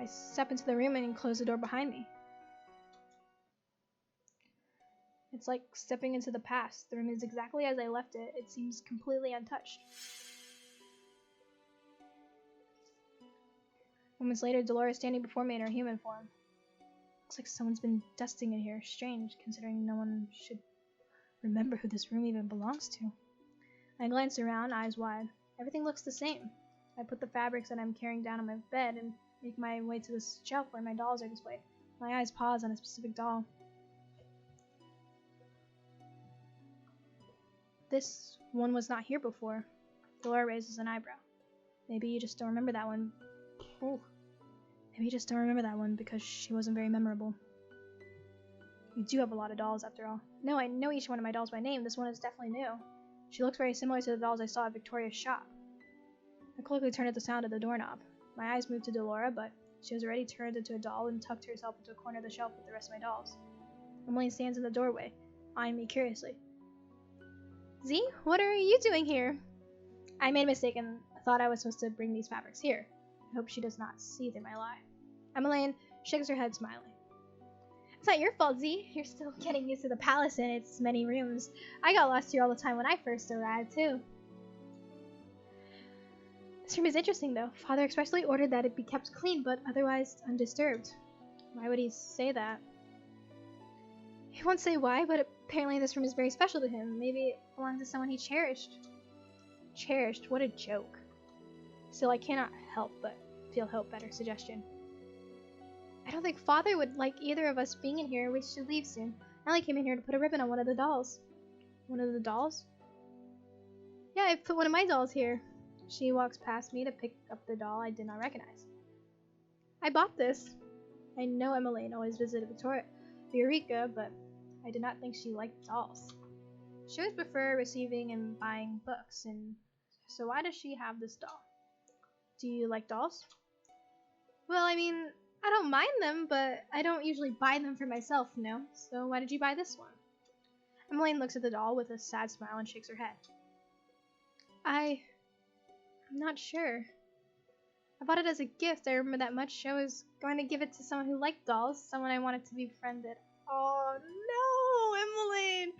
I step into the room and close the door behind me. It's like stepping into the past. The room is exactly as I left it. It seems completely untouched. Moments later, Delora is standing before me in her human form. Looks like someone's been dusting in here. Strange, considering no one should remember who this room even belongs to. I glance around, eyes wide. Everything looks the same. I put the fabrics that I'm carrying down on my bed and make my way to the shelf where my dolls are displayed. My eyes pause on a specific doll. This one was not here before. Delora raises an eyebrow. Maybe you just don't remember that one. Ooh. Maybe you just don't remember that one because she wasn't very memorable. You do have a lot of dolls after all. No, I know each one of my dolls by name. This one is definitely new. She looks very similar to the dolls I saw at Victoria's shop. I quickly turn at the sound of the doorknob. My eyes move to Delora, but she has already turned into a doll and tucked herself into a corner of the shelf with the rest of my dolls. Emily stands in the doorway, eyeing me curiously. Z, what are you doing here? I made a mistake and thought I was supposed to bring these fabrics here. I hope she does not see through my lie. Emmeline shakes her head, smiling. It's not your fault, Z. You're still getting used to the palace and its many rooms. I got lost here all the time when I first arrived, too. This room is interesting, though. Father expressly ordered that it be kept clean, but otherwise undisturbed. Why would he say that? He won't say why, but apparently this room is very special to him. Maybe it belongs to someone he cherished. Cherished? What a joke. Still, I cannot help but feel hope at her suggestion. I don't think Father would like either of us being in here. We should leave soon. I only came in here to put a ribbon on one of the dolls. One of the dolls? Yeah, I put one of my dolls here. She walks past me to pick up the doll I did not recognize. I bought this. I know Emmeline always visited Eureka, but I did not think she liked dolls. She always preferred receiving and buying books, and so why does she have this doll? Do you like dolls? Well, I mean, I don't mind them, but I don't usually buy them for myself, no. So why did you buy this one? Emmeline looks at the doll with a sad smile and shakes her head. I'm not sure. I bought it as a gift. I remember that much. I was going to give it to someone who liked dolls, someone I wanted to be befriended. Oh no, Emmeline!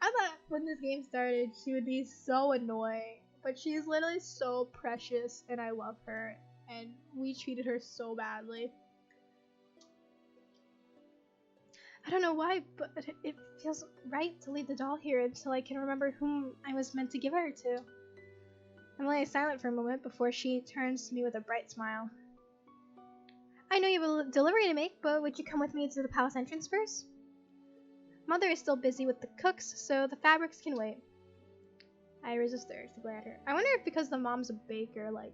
I thought when this game started she would be so annoying, but she's literally so precious and I love her, and we treated her so badly. I don't know why, but it feels right to leave the doll here until I can remember whom I was meant to give her to. Emily is silent for a moment before she turns to me with a bright smile. I know you have a delivery to make, but would you come with me to the palace entrance first? Mother is still busy with the cooks, so the fabrics can wait. I resist the urge to glare at her. I wonder if because the mom's a baker, like,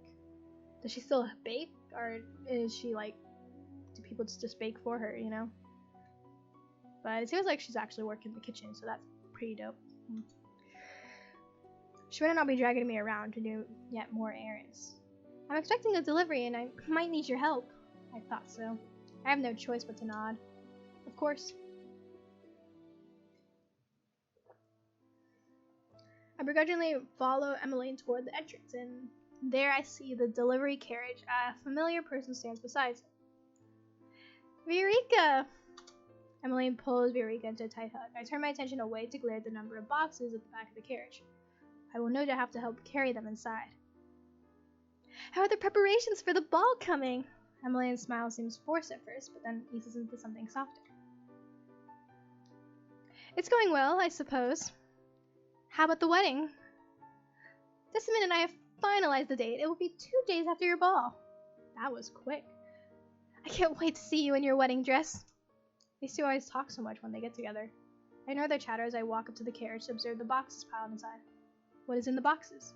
does she still bake? Or is she, like, do people just bake for her, you know? But it seems like she's actually working in the kitchen, so that's pretty dope. She better not be dragging me around to do yet more errands. I'm expecting a delivery and I might need your help. I thought so. I have no choice but to nod. Of course. I begrudgingly follow Emmeline toward the entrance, and there I see the delivery carriage. A familiar person stands beside it. Eureka! Emmeline pulls Eureka into a tight hug. I turn my attention away to glare at the number of boxes at the back of the carriage. I will no doubt have to help carry them inside. How are the preparations for the ball coming? Emmeline's smile seems forced at first, but then eases into something softer. It's going well, I suppose. How about the wedding? This minute and I have finalized the date. It will be 2 days after your ball. That was quick. I can't wait to see you in your wedding dress. These two always talk so much when they get together. I ignore their chatter as I walk up to the carriage to observe the boxes piled inside. What is in the boxes?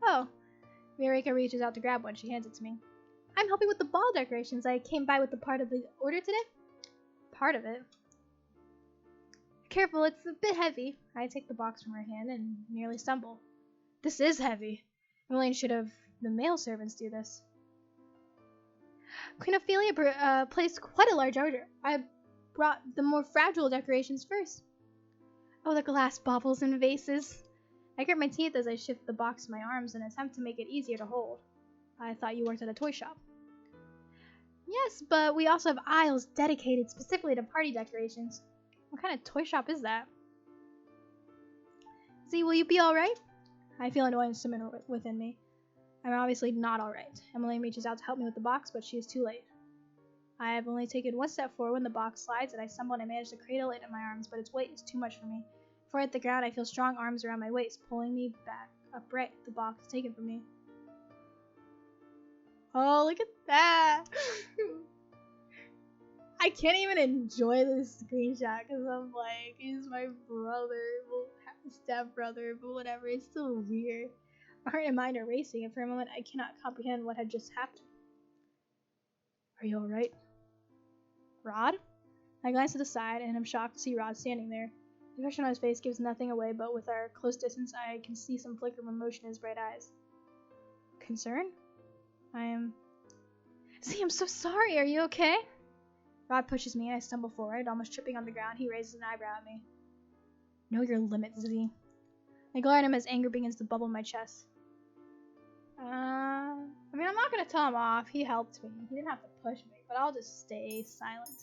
Oh. Eureka reaches out to grab one. She hands it to me. I'm helping with the ball decorations. I came by with the part of the order today. Part of it? Careful, it's a bit heavy. I take the box from her hand and nearly stumble. This is heavy. Emmeline should have the male servants do this. Queen Ophelia placed quite a large order. I brought the more fragile decorations first. Oh, the glass baubles and vases. I grit my teeth as I shift the box in my arms and attempt to make it easier to hold. I thought you worked at a toy shop. Yes, but we also have aisles dedicated specifically to party decorations. What kind of toy shop is that? Z, will you be alright? I feel annoyance simmer within me. I'm obviously not alright. Emily reaches out to help me with the box, but she is too late. I have only taken one step forward when the box slides, and I stumble and I manage to cradle it in my arms, but its weight is too much for me. Before I hit the ground, I feel strong arms around my waist, pulling me back upright. The box is taken from me. Oh, look at that! I can't even enjoy this screenshot because I'm like, he's my brother, stepbrother, but whatever. It's still weird. My heart and mind are racing, and for a moment I cannot comprehend what had just happened. Are you alright? Rod? I glance to the side, and I'm shocked to see Rod standing there. The expression on his face gives nothing away, but with our close distance, I can see some flicker of emotion in his bright eyes. Concern? See, I'm so sorry. Are you okay? Rod pushes me, and I stumble forward, almost tripping on the ground. He raises an eyebrow at me. Know your limits, Z. I glare at him as anger begins to bubble in my chest. I'm not gonna tell him off. He helped me. He didn't have to push me, but I'll just stay silent.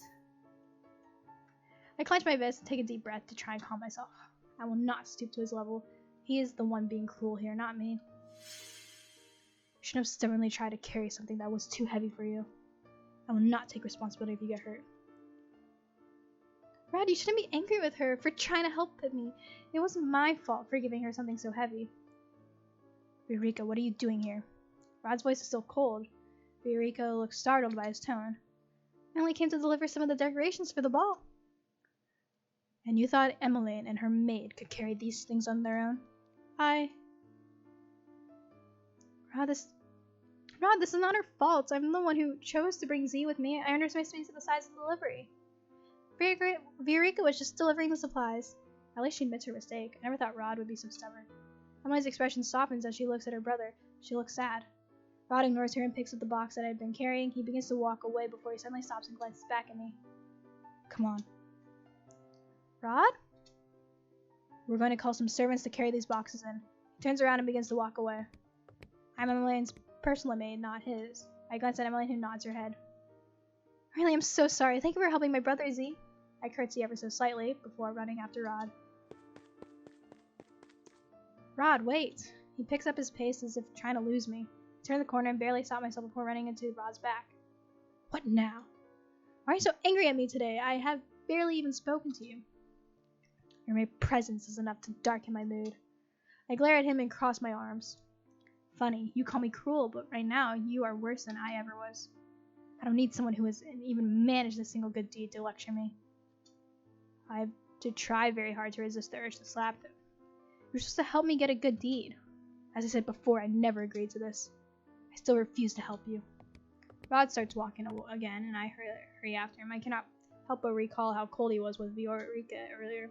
I clench my fist and take a deep breath to try and calm myself. I will not stoop to his level. He is the one being cruel here, not me. You shouldn't have stubbornly tried to carry something that was too heavy for you. I will not take responsibility if you get hurt. Rod, you shouldn't be angry with her for trying to help me. It wasn't my fault for giving her something so heavy. Eureka, what are you doing here? Rod's voice is still cold. Eureka looks startled by his tone. I only came to deliver some of the decorations for the ball. And you thought Emmeline and her maid could carry these things on their own? Rod, this is not her fault. I'm the one who chose to bring Z with me. I understand space at the size of the delivery. Eureka was just delivering the supplies. At least she admits her mistake. I never thought Rod would be so stubborn. Emily's expression softens as she looks at her brother. She looks sad. Rod ignores her and picks up the box that I had been carrying. He begins to walk away before he suddenly stops and glances back at me. Come on. Rod? We're going to call some servants to carry these boxes in. He turns around and begins to walk away. I'm Emmeline's personal maid, not his. I glance at Emmeline, who nods her head. Really, I'm so sorry. Thank you for helping my brother, Z. I curtsy ever so slightly before running after Rod. Rod, wait. He picks up his pace as if trying to lose me. I turn the corner and barely stop myself before running into Rod's back. What now? Why are you so angry at me today? I have barely even spoken to you. Your mere presence is enough to darken my mood. I glare at him and cross my arms. Funny, you call me cruel, but right now you are worse than I ever was. I don't need someone who has even managed a single good deed to lecture me. I have to try very hard to resist the urge to slap him. You're supposed to help me get a good deed. As I said before, I never agreed to this. I still refuse to help you. Rod starts walking again, and I hurry after him. I cannot help but recall how cold he was with Eureka earlier.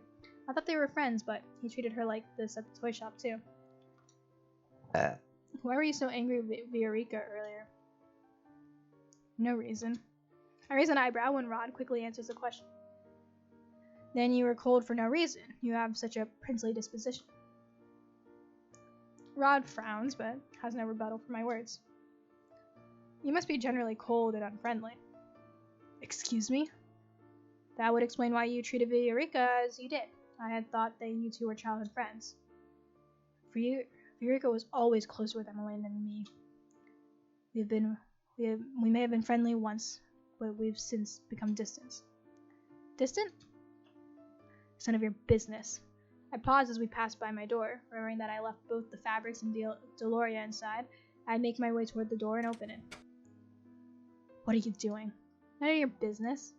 I thought they were friends, but he treated her like this at the toy shop too. Why were you so angry with Eureka earlier? No reason. I raise an eyebrow when Rod quickly answers the question. Then you were cold for no reason. You have such a princely disposition. Rod frowns, but has no rebuttal for my words. You must be generally cold and unfriendly. Excuse me? That would explain why you treated Eureka as you did. I had thought that you two were childhood friends. Eureka was always closer with Emmeline than me. We may have been friendly once, but we've since become distant. Distant? It's none of your business. I paused as we passed by my door, remembering that I left both the fabrics and Deloria inside. I make my way toward the door and open it. What are you doing? None of your business.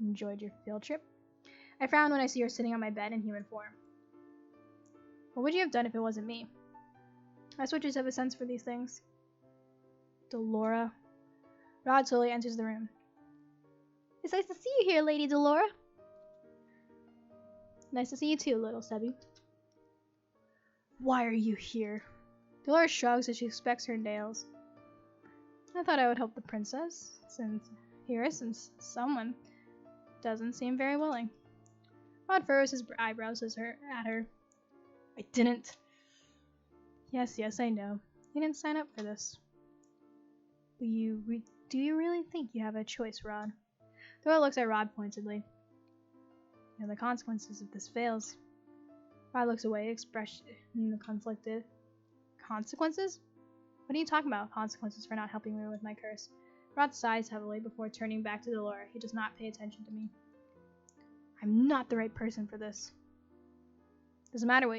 Enjoyed your field trip? I frown when I see her sitting on my bed in human form. What would you have done if it wasn't me? I switches have a sense for these things. Delora. Rod slowly enters the room. It's nice to see you here, Lady Delora. Nice to see you too, little Sebby. Why are you here? Delora shrugs as she inspects her nails. I thought I would help the princess, since someone doesn't seem very willing. Rod furrows his eyebrows at her. I didn't. Yes, I know. You didn't sign up for this. But do you really think you have a choice, Rod? Dora looks at Rod pointedly. You know the consequences if this fails. Rod looks away, expression conflicted. Consequences? What are you talking about? Consequences for not helping me with my curse. Rod sighs heavily before turning back to Delora. He does not pay attention to me. I'm not the right person for this. Doesn't matter what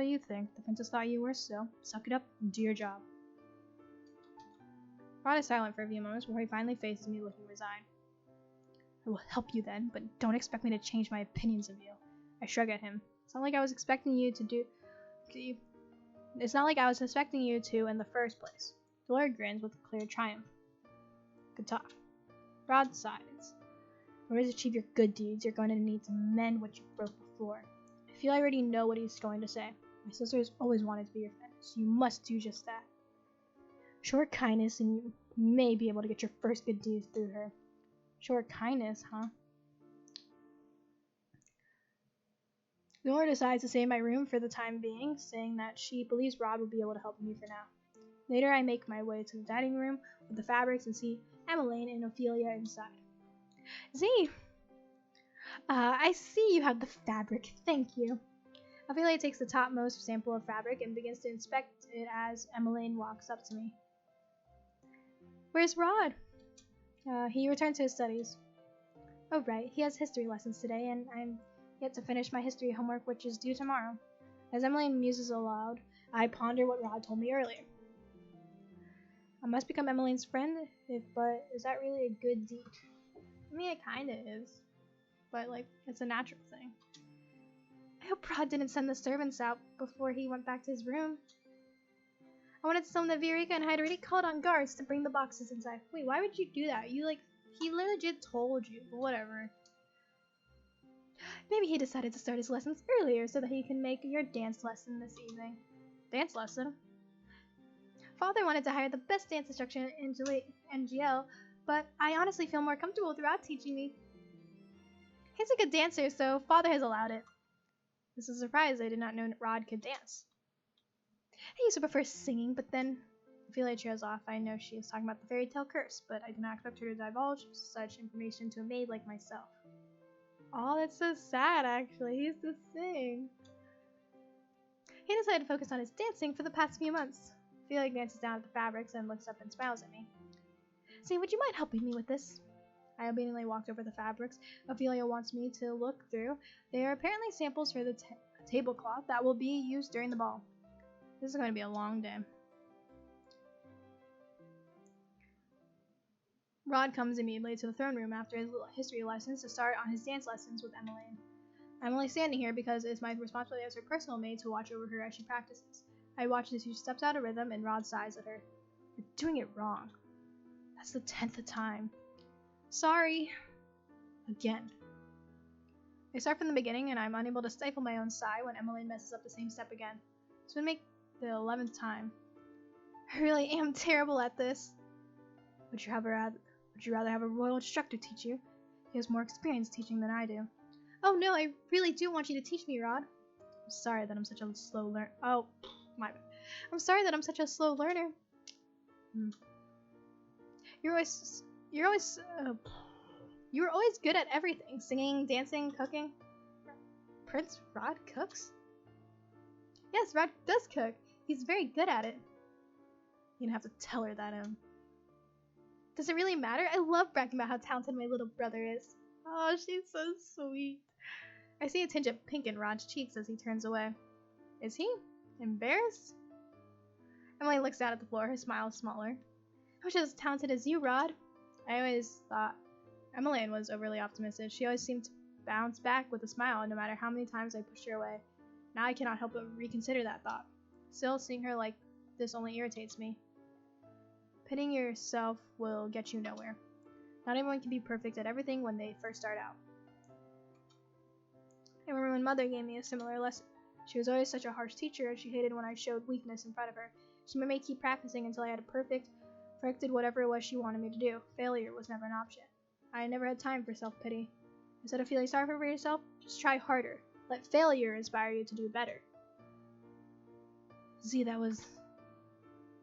you think. The princess thought you were, so suck it up and do your job. Rod is silent for a few moments before he finally faces me looking resigned. I will help you then, but don't expect me to change my opinions of you. I shrug at him. It's not like I was expecting you to in the first place. Delora grins with clear triumph. Good talk. Rod sighs. In order to achieve your good deeds, you're going to need to mend what you broke before. I feel I already know what he's going to say. My sister has always wanted to be your friend, so you must do just that. Show her kindness, and you may be able to get your first good deeds through her. Show her kindness, huh? Delora decides to stay in my room for the time being, saying that she believes Rod will be able to help me for now. Later, I make my way to the dining room with the fabrics and see Emmeline and Ophelia inside. I see you have the fabric. Thank you. Ophelia takes the topmost sample of fabric and begins to inspect it as Emmeline walks up to me. Where's Rod? He returned to his studies. Oh, right. He has history lessons today, and I'm yet to finish my history homework, which is due tomorrow. As Emmeline muses aloud, I ponder what Rod told me earlier. I must become Emmeline's friend, but is that really a good deed? I mean, it kinda is. But, it's a natural thing. I hope Rod didn't send the servants out before he went back to his room. I wanted to tell him that Viorica and I had already called on guards to bring the boxes inside. Wait, why would you do that? He legit told you, but whatever. Maybe he decided to start his lessons earlier so that he can make your dance lesson this evening. Dance lesson? Father wanted to hire the best dance instructor in NGL, but I honestly feel more comfortable with Rod teaching me. He's a good dancer, so Father has allowed it. This is a surprise. I did not know Rod could dance. I used to prefer singing, but then Ophelia trails off. I know she is talking about the fairy tale curse, but I do not expect her to divulge such information to a maid like myself. Oh, that's so sad, actually. He used to sing. He decided to focus on his dancing for the past few months. Ophelia glances down at the fabrics and looks up and smiles at me. See, would you mind helping me with this? I obediently walked over the fabrics Ophelia wants me to look through. They are apparently samples for the tablecloth that will be used during the ball. This is going to be a long day. Rod comes immediately to the throne room after his little history lessons to start on his dance lessons with Emmeline. I'm only standing here because it's my responsibility as her personal maid to watch over her as she practices. I watch as she steps out of rhythm and Rod sighs at her. You're doing it wrong. That's the 10th time. Sorry. Again. I start from the beginning and I'm unable to stifle my own sigh when Emmeline messes up the same step again. This would make the 11th time. I really am terrible at this. Would you rather have a royal instructor teach you? He has more experience teaching than I do. Oh no, I really do want you to teach me, Rod. I'm sorry that I'm such a slow learner. Oh, my bad. I'm sorry that I'm such a slow learner. You were always good at everything. Singing, dancing, cooking. Prince Rod cooks? Yes, Rod does cook. He's very good at it. You're gonna have to tell her that, Does it really matter? I love bragging about how talented my little brother is. Oh, she's so sweet. I see a tinge of pink in Rod's cheeks as he turns away. Is he? Embarrassed? Emily looks down at the floor, her smile smaller. I wish I was as talented as you, Rod. I always thought Emmeline was overly optimistic. She always seemed to bounce back with a smile no matter how many times I pushed her away. Now I cannot help but reconsider that thought. Still, seeing her like this only irritates me. Pitying yourself will get you nowhere. Not everyone can be perfect at everything when they first start out. I remember when Mother gave me a similar lesson. She was always such a harsh teacher, and she hated when I showed weakness in front of her. She made me keep practicing until I had perfected whatever it was she wanted me to do. Failure was never an option. I never had time for self-pity. Instead of feeling sorry for yourself, just try harder. Let failure inspire you to do better.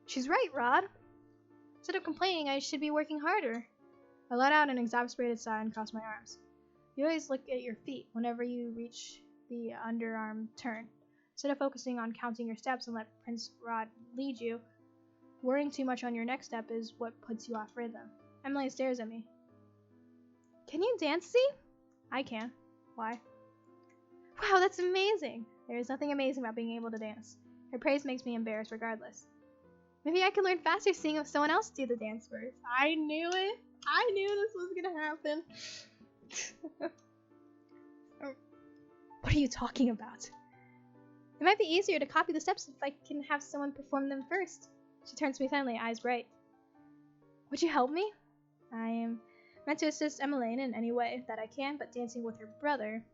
She's right, Rod. Instead of complaining, I should be working harder. I let out an exasperated sigh and crossed my arms. You always look at your feet whenever you reach the underarm turn. Instead of focusing on counting your steps and let Prince Rod lead you, worrying too much on your next step is what puts you off rhythm. Emily stares at me. Can you dance, see? I can. Why? Wow, that's amazing! There is nothing amazing about being able to dance. Her praise makes me embarrassed regardless. Maybe I could learn faster seeing someone else do the dance first. I knew it! I knew this was gonna happen. What are you talking about? It might be easier to copy the steps if I can have someone perform them first. She turns to me suddenly, eyes bright. Would you help me? I am meant to assist Emmeline in any way that I can, but dancing with her brother.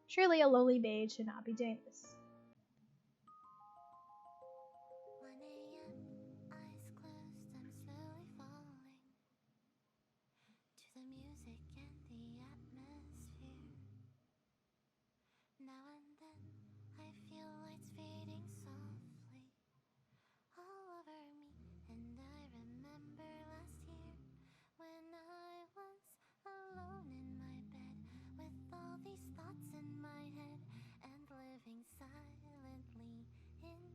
Surely a lowly maid should not be doing this. 1 a.m., eyes closed, I'm slowly falling to the music and the atmosphere. Now I